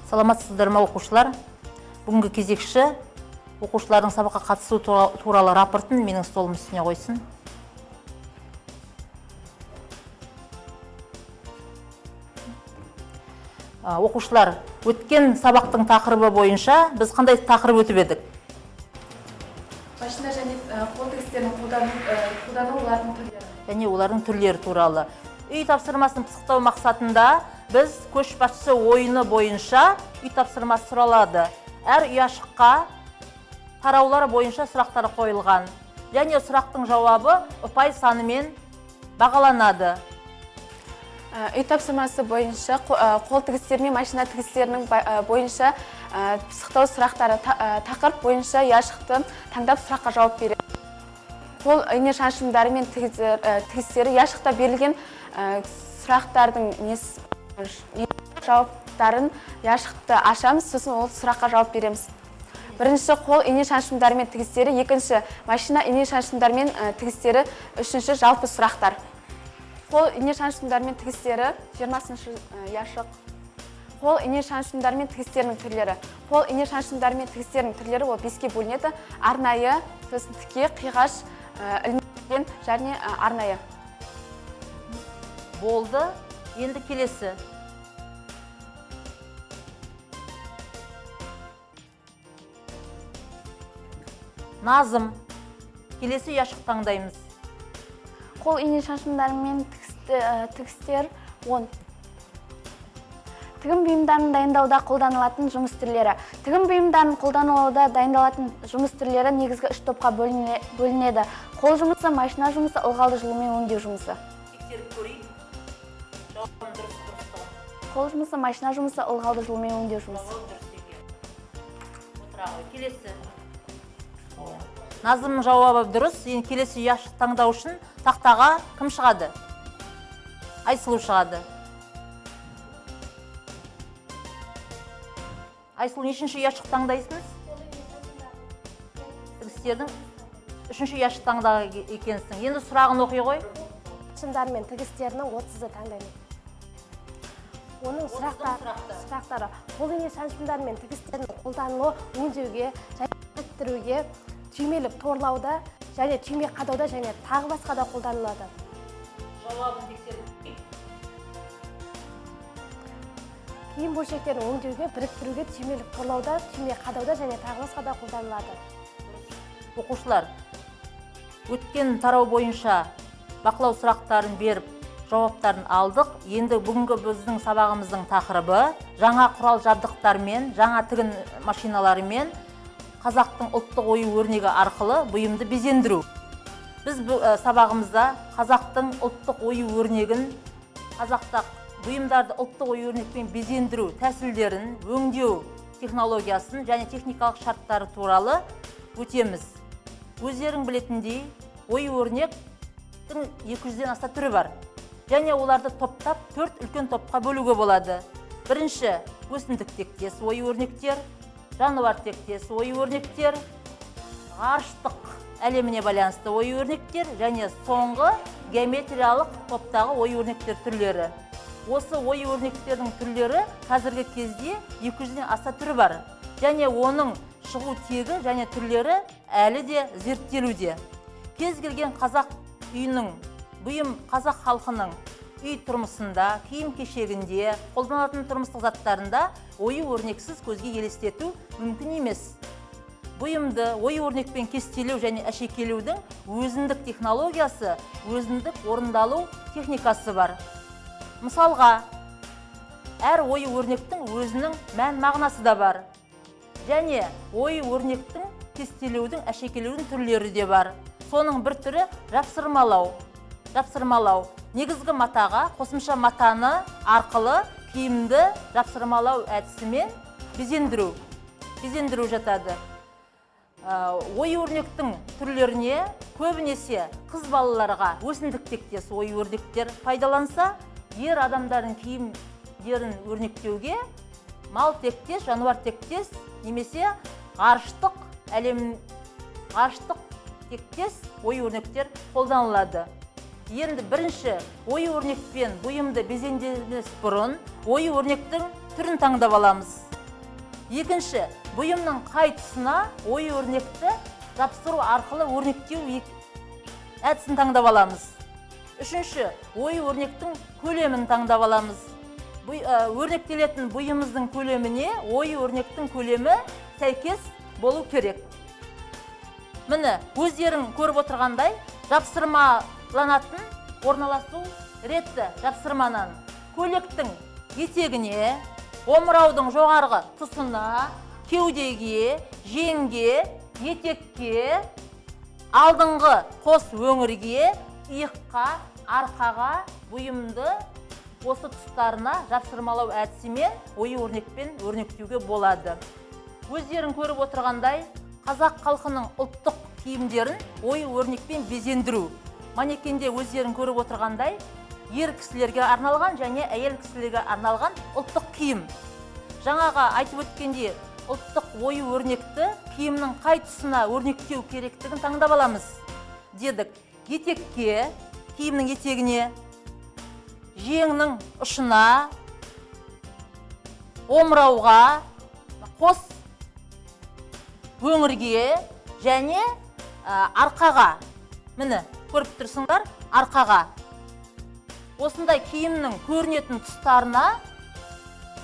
Саламатсыздар ма оқушылар? Бүгінгі кезекші оқушылардың сабаққа қатысу туралы рапортын менің столым үстіне қойсын. Оқушылар, өткен сабақтың тақырыбы бойынша біз қандай тақырып өтіп едік? Машина және қол тігістерін қолдану олардың түрлері. Және олардың түрлері туралы. Үй тапсырмасын пысықтау мақсатында біз көшбасшы ойыны бойынша үй тапсырмасы сұралады. Әр ұяшыққа тараулар бойынша сұрақтар қойылған. Және сұрақтың жауабы ұпай санымен бағаланады. Үй тапсырмасы бойынша қол тігістері мен машина тігістерінің бойынша пысықтау сұрақтары тақырып бойынша ұяшықты таңдап сұраққа жауап береді. Қол ине шаншымдары мен тігістері ұяшықта берілген сұрақтардың жауаптарын ұяшықты ашамыз, сосын ол сұраққа жауап береміз. Бірінші қол ине шаншымдары мен тігістері, екінші машина ине шаншымдары мен тігістері, үшінші жалпы сұрақтар. Қол ине шаншымдары мен тігістері 20-шы ұяшық. Қол ине шаншымдары мен тігістерінің түрлері. Қол ине шаншымдары мен тігістерінің түрлері ол 5-ке бөлінеді. Арнайы, сосын тіке, қиғаш, ілінген және арнайы. Болды. Енді келесі. Назым. Келесі ұяшық таңдаймыз. Қол ине шаншымдары мен тігістер 10. Тігін бұйымдарын дайындауда қолданылатын жұмыс түрлері. Тігін бұйымдарын қолданылуда дайындалатын жұмыс түрлері негізгі 3 топқа бөлінеді. Қол жұмысы, машина жұмысы, ылғалды жылумен өңдеу жұмысы. Тексеріп көрейік. Жауабын дұрыс. Қол жұмысы, машина жұмысы, ылғалды жылумен өңдеу жұмысы. Келесі. Назымның жауабы дұрыс. Енді келесі ұяшық таңдау үшін тақтаға кім шығады? Айсұлу шығады. Айсұлу, нешінші ұяшық таңдайсыңыз? Тігістердің 3-ші ұяшық таңдаған екенсің. Енді сұрағын оқи ғой. Шаншымдары мен тігістерінің 30-ы таңдаймын. Оның сұрақтары қол ине шаншымдары мен тігістерінің қолданылуы өңдеуге, жаттыруге, түймелік торлауда және түйме қадауда және тағы басқа да қолданылады. Жауабын тексеріп. Киім бөлшектерін өңдеуге, біріктіруге, түймелік торлауда, түйме қадауда және тағы басқа да қолданылады. Оқушылар, өткен тарау бойынша бақылау сұрақтарын беріп, жауаптарын алдық. Енді бүгінгі біздің сабағымыздың тақырыбы жаңа құрал жабдықтармен, жаңа тігін машиналарымен қазақтың ұлттық ою өрнегі арқылы бұйымды безендіру. Біз сабағымызда қазақтың ұлттық ою өрнегін, қазақтық бұйымдарды ұлттық ою өрнекпен безендіру тәсілдерін, өңдеу технологиясын және техникалық шарттары туралы өтеміз. Өздерің білетіндей, ою өрнектің 200-ден аса түрі бар. Және оларды топтап 4 үлкен топқа бөлуге болады. Бірінші өсімдік тектес ою өрнектер, жануар тектес ою өрнектер, ғарыштық әлеміне байланысты ою өрнектер және соңғы геометриялық топтағы ою өрнектер түрлері. Осы ою өрнектердің түрлері қазіргі кезде 200-ден аса түрі бар. Және оның шығу тегі және түрлері әлі де зерттелуде. Кез келген қазақ үйінің, бұйым қазақ халқының үй тұрмысында, киім кешегінде, қолданатын тұрмыстық заттарында ою өрнексіз көзге елестету мүмкін емес. Бұйымды ою өрнекпен кестелеу және әшекелеудің өзіндік технологиясы, өзіндік орындалу техникасы бар. Мысалға, әр ою өрнектің өзінің мән мағынасы да бар. Және ою өрнектің кестелеудің, әшекелеудің түрлері де бар. Соның бір түрі жапсырмалау. Негізгі матаға қосымша матаны арқылы киімді жапсырмалау әдісімен безендіру жатады. Ою өрнектің түрлеріне көбінесе қыз балаларға өсімдік тектес ою өрнектер пайдаланса, ер адамдардың киімдерін өрнектеуге мал тектес, жануар тектес немесе ғарыштық тектес ою өрнектер қолданылады. Енді бірінші ою өрнекпен бұйымды безендірмес бұрын ою өрнектің түрін таңдап аламыз. Екінші, бұйымның қай тұсына ою өрнекті жапсыру арқылы өрнектеу әдісін таңдап аламыз. Үшінші, ою өрнектің көлемін таңдап аламыз. Өрнектелетін бұйымыздың көлеміне ою өрнектің көлемі сәйкес болу керек. Міне, өздерің көріп отырғандай, жапсырмаланатын орналасу ретті жапсырманан көйлектің етегіне, омыраудың жоғарғы тұсына, кеудеге, жеңге, етекке, алдыңғы қос өңірге, иыққа, арқаға бұйымды осы тұстарына жапсырмалау әдісімен ою өрнекпен өрнектеуге болады. Өздерің көріп отырғандай, қазақ халқының ұлттық киімдерін ою өрнекпен безендіру. Манекенде өздерің көріп отырғандай, ер кісілерге арналған және әйел кісілерге арналған ұлттық киім. Жаңаға айтып өткенде, ұлттық ою өрнекті киімнің қай тұсына өрнектеу керектігін таңдап аламыз дедік. Етекке, киімнің етегіне, жеңнің ұшына, омырауға, қос өңірге және арқаға. Міне, көріп тұрсыңдар, арқаға. Осындай киімнің көрінетін тұстарына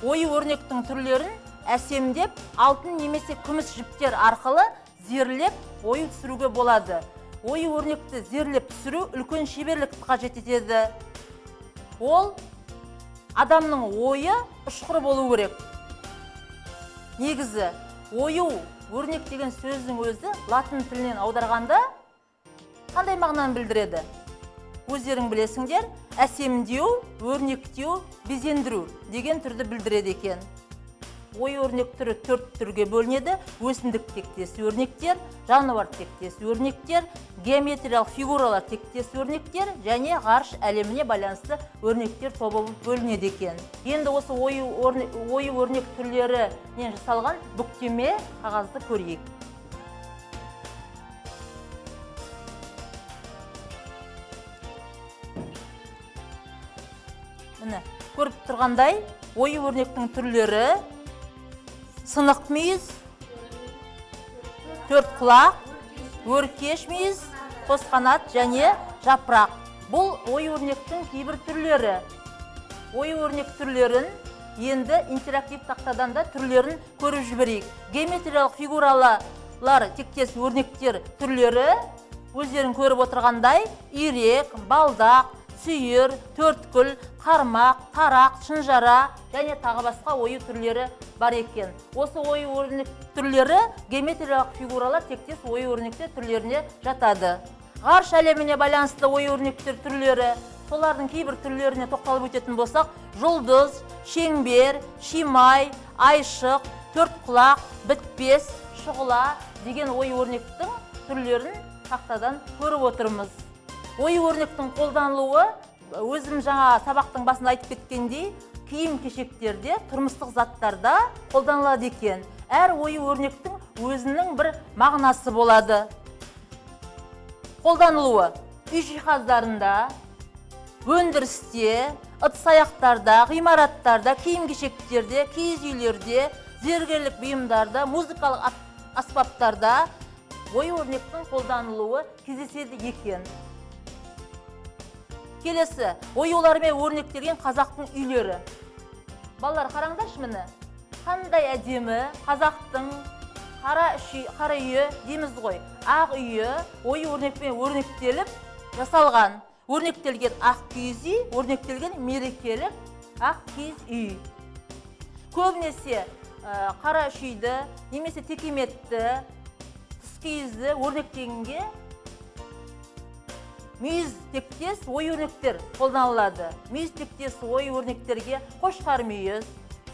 ою өрнектің түрлерін әсемдеп, алтын немесе күміс жіптер арқылы зерлеп, ою түсіруге болады. Ою өрнекті зерлеп түсіру үлкен шеберлікті қажет етеді. Ол адамның ойы ұшқыр болу керек. Негізі, ою өрнек деген сөздің өзі латын тілінен аударғанда қандай мағынаны білдіреді? Өздерің білесіңдер, әсемдеу, өрнектеу, безендіру деген түрді білдіреді екен. Ою өрнек түрі 4 түрге бөлінеді: өсімдік тектес өрнектер, жануар тектес өрнектер, геометриялық фигуралар тектес өрнектер және ғарыш әлеміне байланысты өрнектер тобы бөлінеді екен. Енді осы ою өрнек түрлерінен жасалған бүктеме қағазды көрейік. Міне, көріп тұрғандай, ою өрнектің түрлері сынық мүйіз, төрт құлақ, өркеш мүйіз, қос қанат және жапырақ. Бұл ою өрнектің кейбір түрлері. Ою өрнек түрлерін енді интерактив тақтадан да түрлерін көріп жіберейік. Геометриялық фигуралар тектес өрнектер түрлері өздерін көріп отырғандай ирек, балдақ, сүйір, төрткүл, қармақ, тарақ, шынжара және тағы басқа ою түрлері бар екен. Осы ою өрнек түрлері геометриялық фигуралар тектес ою өрнектер түрлеріне жатады. Ғарыш әлеміне байланысты ою өрнектер түрлері, солардың кейбір түрлеріне тоқталып өтетін болсақ, жұлдыз, шеңбер, шимай, айшық, төрт құлақ, бітпес, шұғыла деген ою өрнектің түрлерін тақтадан көріп отырмыз. Ою өрнектің қолданылуы, өзім жаңа сабақтың басында айтып кеткендей, киім-кешектерде, тұрмыстық заттарда қолданылады екен. Әр ою өрнектің өзінің бір мағынасы болады. Қолданылуы үй жиһаздарында, өндірісте, ыдыс-аяқтарда, ғимараттарда, киім-кешектерде, киіз үйлерде, зергерлік бұйымдарда, музыкалық аспаптарда ою өрнектің қолданылуы кездеседі екен. Келесі, оюлармен өрнектелген қазақтың үйлері. Балалар, қараңдаршы міне. Қандай әдемі қазақтың қара үйі дейміз ғой. Ақ үйі ою өрнекпен өрнектеліп жасалған. Өрнектелген ақ киіз үй, өрнектелген мерекелік ақ киіз үй. Көбінесе қара үйді, немесе текеметті, тұс киізді өрнектегенге мүйіз тектес ою өрнектер қолданылады. Мүйіз тектес ою өрнектерге қошқар мүйіз,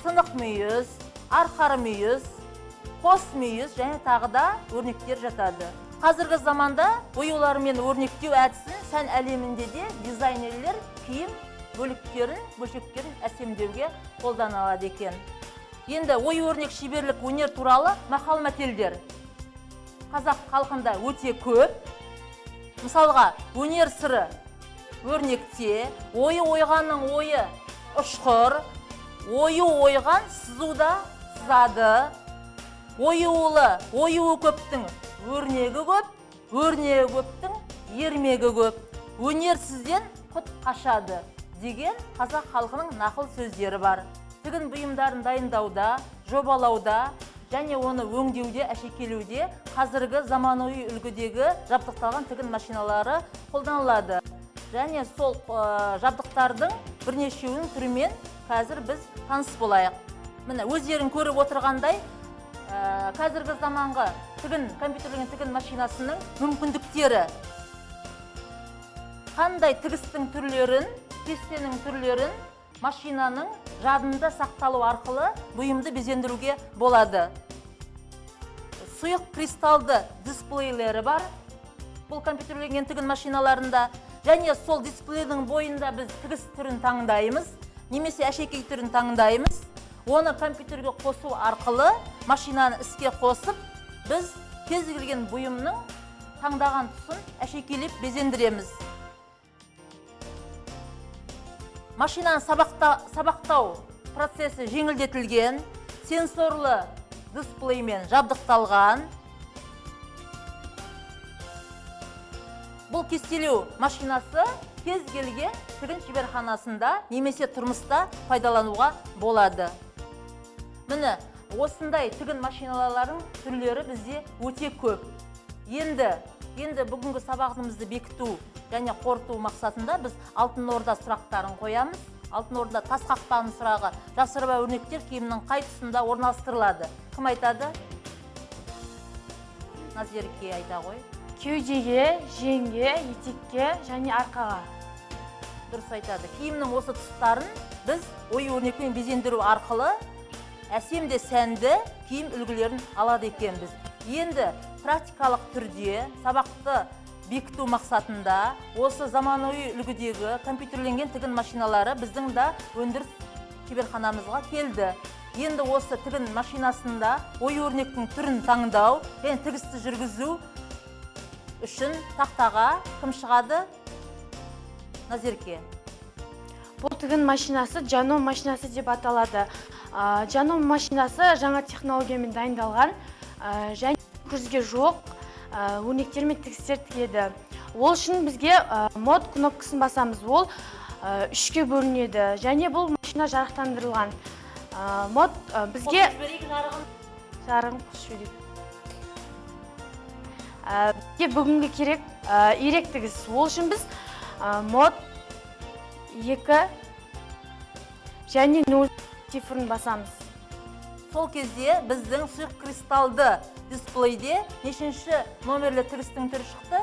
сынық мүйіз, арқар мүйіз, қос мүйіз және тағы да өрнектер жатады. Қазіргі заманда оюлармен өрнектеу әдісін сән әлемінде де дизайнерлер киім бөлшектерін әсемдеуге қолданылады екен. Енді ою өрнек шеберлік өнер туралы мақал-мәтелдер қазақ халқында өте көп. Мысалға, өнер сыры өрнекте, ойы ойғанның ойы ұшқыр, ойы ойған сызуда сызады, оюы көптің өрнегі көп, өрнегі көптің ермегі көп. Өнерсізден құт қашады деген қазақ халқының нақыл сөздері бар. Тігін бұйымдарын дайындауда, жобалауда және оны өңдеуде, әшекейлеуде қазіргі заманауи үлгідегі жабдықталған тігін машиналары қолданылады. Және сол жабдықтардың бірнешеуінің түрімен қазір біз таныс болайық. Міне өздерің көріп отырғандай, қазіргі заманғы компьютерлеген тігін машинасының мүмкіндіктері, қандай тігістің түрлерін, кестенің түрлерін машинаның жадында сақталу арқылы бұйымды безендіруге болады. Сұйық кристалды дисплейлері бар бұл компьютерленген тігін машиналарында, және сол дисплейдің бойында біз тігіс түрін таңдаймыз, немесе әшекей түрін таңдаймыз. Оны компьютерге қосу арқылы машинаны іске қосып, біз кез келген бұйымның таңдаған тұсын әшекейлеп безендіреміз. Машинаны сабақтау процесі жеңілдетілген, сенсорлы дисплеймен жабдықталған. Бұл кестелеу машинасы кез келген тігін шеберханасында немесе тұрмыста пайдалануға болады. Міне, осындай тігін машиналарының түрлері бізде өте көп. Енді бүгінгі сабағымызды бекіту және қорыту мақсатында біз алтын орда сұрақтарын қоямыз. Алтын орда тас қақпаның сұрағы: жасырба өрнектер киімнің қай тұсында орналастырылады? Кім айтады? Назерке айта ғой. Кеудеге, жеңге, етекке және арқаға. Дұрыс айтады. Киімнің осы тұстарын біз ою-өрнекпен безендіру арқылы әсемде сәнді киім үлгілерін алады екенбіз. Енді практикалық түрде сабақты бекіту мақсатында осы заманауи үлгідегі компьютерленген тігін машиналары біздің да өндіріс шеберханамызға келді. Енді осы тігін машинасында ою-өрнектің түрін таңдау және тігісті жүргізу үшін тақтаға кім шығады? Назерке. Бұл тігін машинасы жаном машинасы деп аталады. Жаном машинасы жаңа технологиямен дайындалған және жүзге жоқ өрнектер мен тігістер тігеді. Ол үшін бізге мод кнопкасын басамыз. Ол үшке бөлінеді және бұл машина жарықтандырылған. Мод бізге жарығын қосып жіберейік. Бізге бүгінгі керек ирек тігіс. Ол үшін біз мод 2 және 0 цифрын басамыз. Сол кезде біздің сұйық кристалды дисплейде нешінші номерлі тігістің түрі шықты?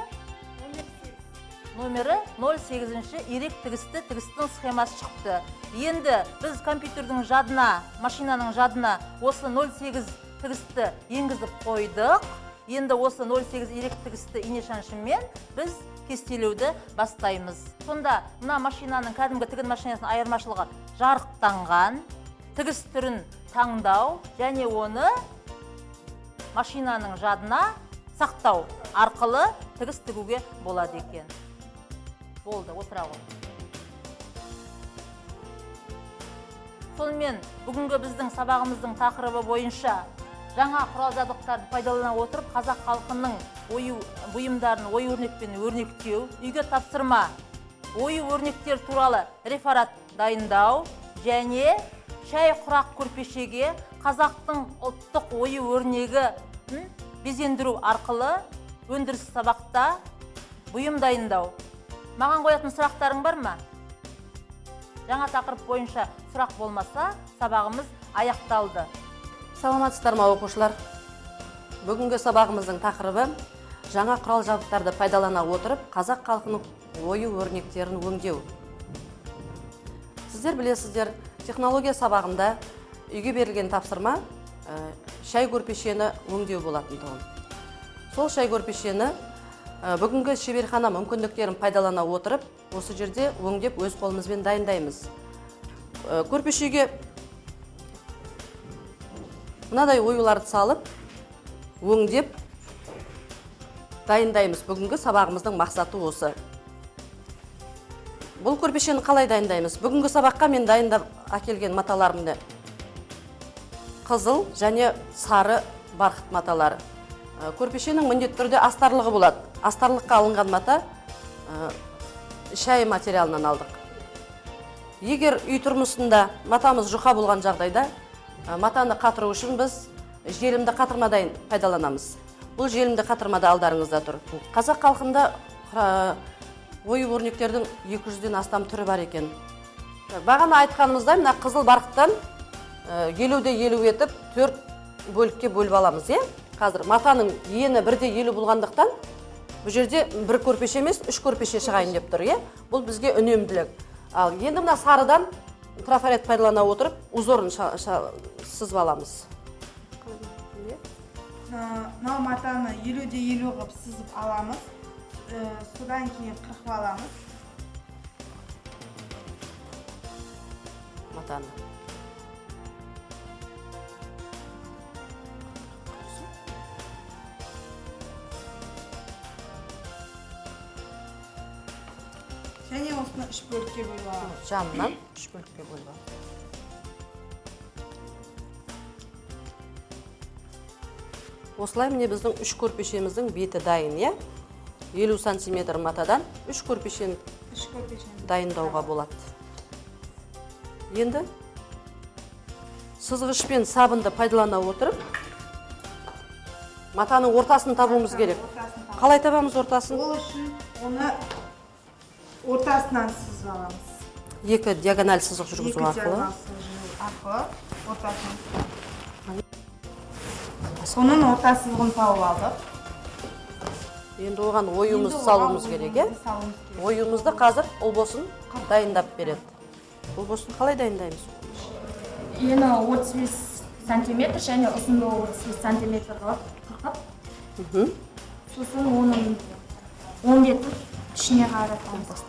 Номері 08-ші ирек тігістің схемасы шықты. Енді біз компьютердің жадына, машинаның жадына осы 08 тігісті енгізіп қойдық. Енді осы 08 ирек тігісті ине шаншымен біз кестелеуді бастаймыз. Сонда мына машинаның кәдімгі тігін машинасының айырмашылығы жарықтанған, тігіс түрін таңдау және оны машинаның жадына сақтау арқылы тігіс тігуге болады екен. Болды, отыра ғой. Сонымен бүгінгі біздің сабағымыздың тақырыбы бойынша жаңа құрал-жабдықтарды пайдалана отырып қазақ халқының бұйымдарын ою-өрнекпен өрнектеу, үйге тапсырма, ою-өрнектер туралы реферат дайындау және шай құрақ көрпешеге қазақтың ұлттық ою-өрнегі безендіру арқылы өндіріс сабақта бұйым дайындау. Маған қоятын сұрақтарың бар ма? Жаңа тақырып бойынша сұрақ болмаса, сабағымыз аяқталды. Саламатсыздар ма оқушылар? Бүгінгі сабағымыздың тақырыбы жаңа құрал-жабдықтарды пайдалана отырып қазақ халқының ою-өрнектерін өңдеу. Сіздер білесіздер, технология сабағында үйге берілген тапсырма шай көрпешені өңдеу болатын тұғын. Сол шай көрпешені бүгінгі шеберхана мүмкіндіктерін пайдалана отырып, осы жерде өңдеп өз қолымызбен дайындаймыз. Көрпешеге мынадай оюларды салып, өңдеп дайындаймыз. Бүгінгі сабағымыздың мақсаты осы. Бұл көрпешені қалай дайындаймыз? Бүгінгі сабаққа мен дайындап әкелген маталарымды қызыл және сары барқыт маталары. Көрпешенің міндетті түрде астарлығы болады. Астарлыққа алынған мата шай материалынан алдық. Егер үй тұрмысында матамыз жұқа болған жағдайда, матаны қатыру үшін біз желімді қатырмадан пайдаланамыз. Бұл желімді қатырмада алдарыңызда тұр. Қазақ халқында ою-өрнектердің 200-ден астам түрі бар екен. Бағана айтқанымыздай, мына қызыл барқыттан 50-50 етіп 4 бөлікке бөліп аламыз. Қазір матаның ені 1-50 болғандықтан, бұл жерде бір көрпеше емес, 3 көрпеше шығайын деп тұр. Бұл бізге үнемділік. Ал енді мына сарыдан трафарет пайдалана отырып, узорын сызып аламыз. Мынау матаны 50-50 қылып сызып аламыз. Содан кейін қырқып аламыз. Матаны. Және осыны 3 бөлікке бөліп аламыз. Жанынан 3 бөлікке бөліп аламыз. Осылай міне біздің 3 көрпешеміздің беті дайын, 50 сантиметр матадан 3 көрпешені дайындауға болады. Енді сызғыш пен сабынды пайдалана отырып, матаның ортасын табуымыз керек. Қалай табамыз ортасын? Ол үшін оны ортасынан сызып аламыз. 2 диагональ сызық жүргізу арқылы. Ортасын. Соның орта сызығын тауып алдық. Енді оған ойымызды салуымыз керек. Ойымызды қазір ұлбосын дайындап береді. Ұлбосын қалай дайындаймыз? Ені 35 сантиметр және ұзындығы 35 сантиметр қылып, сосын оның 10 бетін ішіне қаратамыз.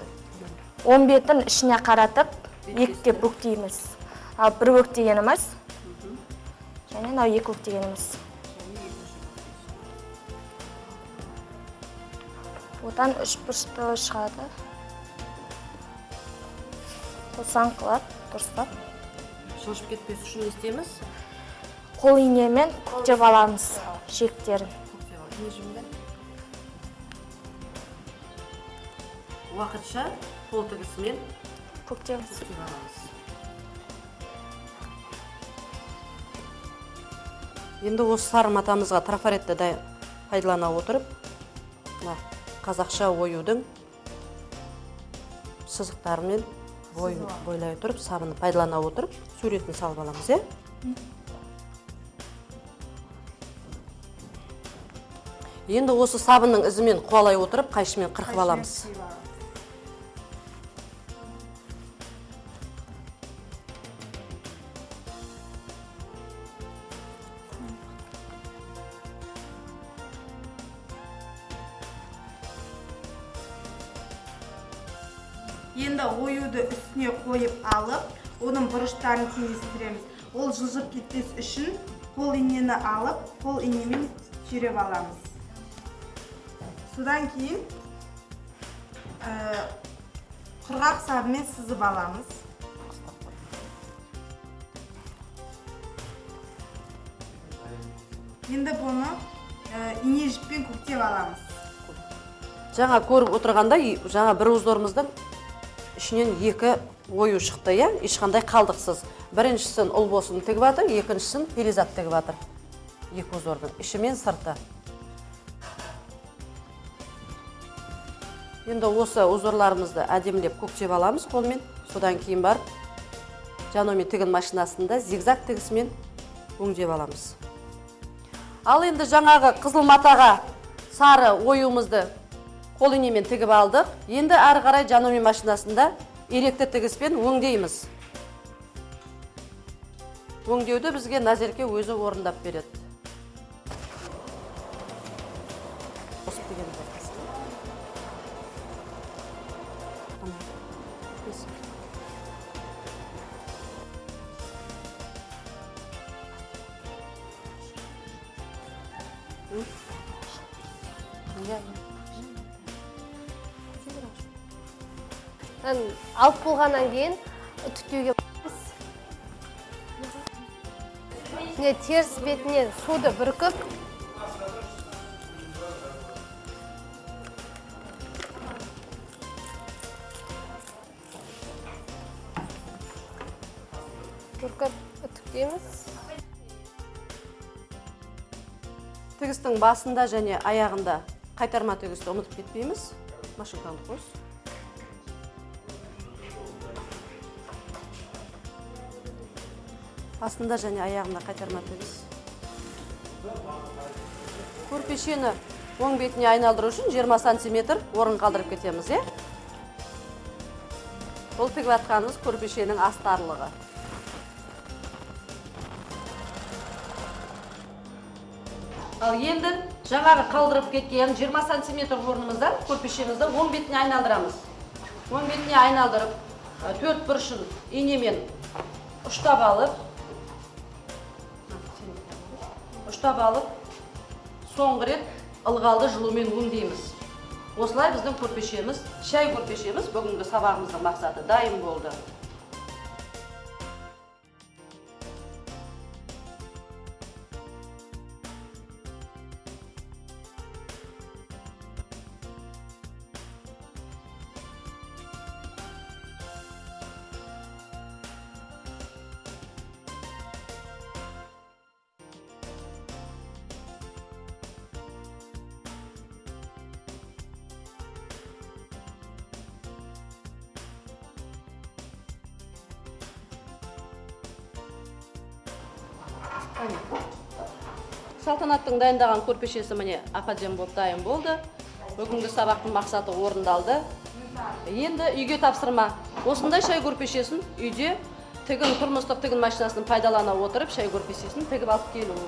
10 бетін ішіне қаратып, екіге бүктейміз. Ал бір бүктегеніміз, және мынау 2 бүктегеніміз. Одан 3 бұрышты шығады. Тосан қылып, дұрыстап. Жылжып кетпес үшін не істейміз? Қол инемен көктеп аламыз жектерін. Уақытша қол тігісімен Көктеміз. Енді осы сары матамызға трафаретті пайдалана отырып, қазақша оюдың сызықтарымен бойлай отырып, сабыны пайдалана отырып, суретін салып аламыз. Енді осы сабынның ізімен қуалай отырып, қайшымен қырқып аламыз. Енді оюды үстіне қойып алып, оның бұрыштарын теңестіреміз. Ол жылжып кетпес үшін қол инені алып, қол инемен түйреп аламыз. Содан кейін құрғақ сабымен сызып аламыз. Енді бұны ине жіппен көктеп аламыз. Жаңа көріп отырғанда, жаңа бір узорымыздың ішінен 2 ою шықты, ешқандай қалдықсыз. Біріншісін ұлбосын тігіп атыр, екіншісін перизат тігіп атыр. 2 узордың іші мен сырты. Енді осы узорларымызды әдемілеп көктеп аламыз қолмен. Содан кейін барып, жаноми тігін машинасында зигзаг тігісімен өңдеп аламыз. Ал енді жаңағы қызыл матаға сары оюымызды қол инемен тігіп алдық. Енді ары қарай жаноми машинасында еректі тігіспен өңдейміз. Өңдеуді бізге Назерке өзі орындап береді. Алып болғаннан кейін түтеуге міне теріс бетінен суды бүркіп үтіктейміз. Тігістің басында және аяғында қайтарма тігісті ұмытып кетпейміз. Машинканы қос. Басында және аяғында қайтарма тігіс. Көрпешені оң бетіне айналдыру үшін 20 сантиметр орын қалдырып кетеміз, Бұл тігіп атқанымыз көрпешенің астарлығы. Ал енді жаңағы қалдырып кеткен 20 сантиметр орнымыздан көрпешемізді оң бетіне айналдырамыз. Оң бетіне айналдырып, төрт бұрышын инемен ұштап алып, соңғы рет ылғалды жылумен өңдейміз. Осылай біздің көрпешеміз, шай көрпешеміз бүгінгі сабағымыздың мақсаты дайын болды. Салтанаттың дайындаған көрпешесі міне ападем болып дайын болды. Бүгінгі сабақтың мақсаты орындалды. Енді үйге тапсырма. Осындай шай көрпешесін үйде тұрмыстық тігін машинасын пайдалана отырып шай көрпешесін тігіп алып келу.